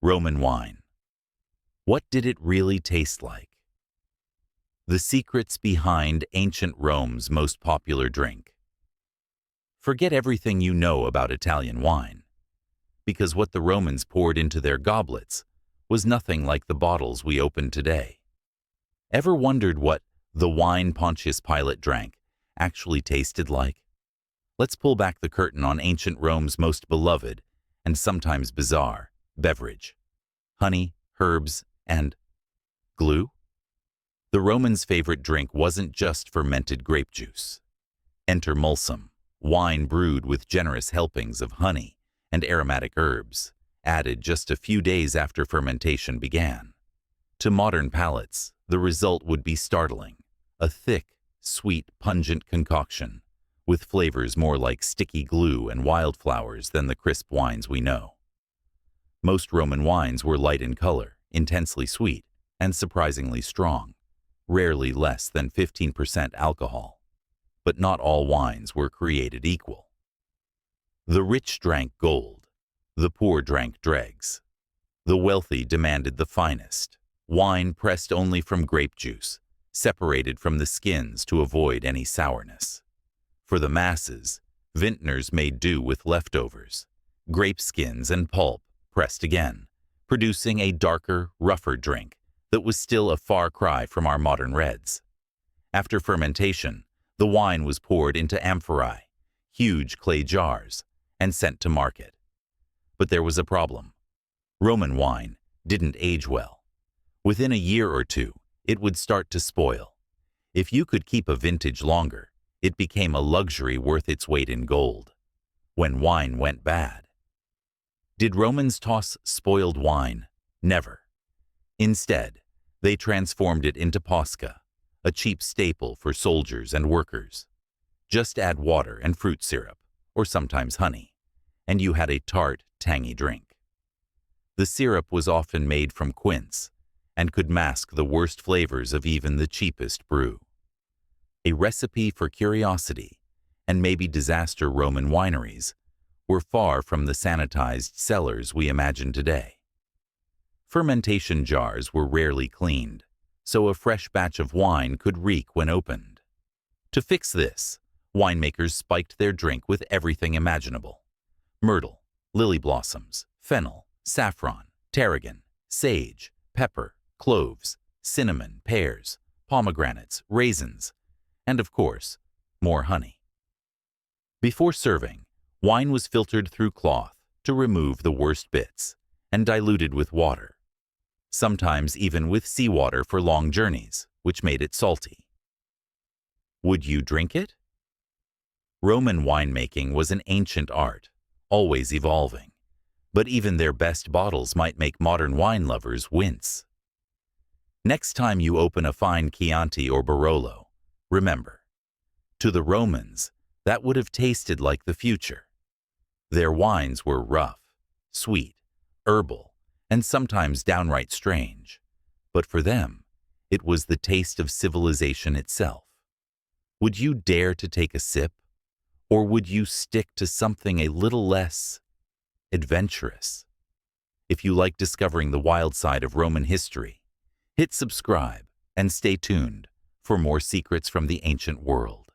Roman wine. What did it really taste like? The secrets behind ancient Rome's most popular drink. Forget everything you know about Italian wine, because what the Romans poured into their goblets was nothing like the bottles we open today. Ever wondered what the wine Pontius Pilate drank actually tasted like? Let's pull back the curtain on ancient Rome's most beloved and sometimes bizarre beverage: honey, herbs, and glue. The Romans' favorite drink wasn't just fermented grape juice. Enter mulsum, wine brewed with generous helpings of honey and aromatic herbs, added just a few days after fermentation began. To modern palates, the result would be startling: a thick, sweet, pungent concoction, with flavors more like sticky glue and wildflowers than the crisp wines we know. Most Roman wines were light in color, intensely sweet, and surprisingly strong, rarely less than 15% alcohol. But not all wines were created equal. The rich drank gold, the poor drank dregs. The wealthy demanded the finest, wine pressed only from grape juice, separated from the skins to avoid any sourness. For the masses, vintners made do with leftovers, grape skins and pulp pressed again, producing a darker, rougher drink that was still a far cry from our modern reds. After fermentation, the wine was poured into amphorae, huge clay jars, and sent to market. But there was a problem. Roman wine didn't age well. Within a year or two, it would start to spoil. If you could keep a vintage longer, it became a luxury worth its weight in gold. When wine went bad. Did Romans toss spoiled wine? Never. Instead, they transformed it into posca, a cheap staple for soldiers and workers. Just add water and fruit syrup, or sometimes honey, and you had a tart, tangy drink. The syrup was often made from quince and could mask the worst flavors of even the cheapest brew. A recipe for curiosity, and maybe disaster. Roman wineries were far from the sanitized cellars we imagine today. Fermentation jars were rarely cleaned, so a fresh batch of wine could reek when opened. To fix this, winemakers spiked their drink with everything imaginable: myrtle, lily blossoms, fennel, saffron, tarragon, sage, pepper, cloves, cinnamon, pears, pomegranates, raisins, and of course, more honey. Before serving, wine was filtered through cloth to remove the worst bits and diluted with water, sometimes even with seawater for long journeys, which made it salty. Would you drink it? Roman winemaking was an ancient art, always evolving, but even their best bottles might make modern wine lovers wince. Next time you open a fine Chianti or Barolo, remember, to the Romans, that would have tasted like the future. Their wines were rough, sweet, herbal, and sometimes downright strange, but for them, it was the taste of civilization itself. Would you dare to take a sip, or would you stick to something a little less adventurous? If you like discovering the wild side of Roman history, hit subscribe and stay tuned for more secrets from the ancient world.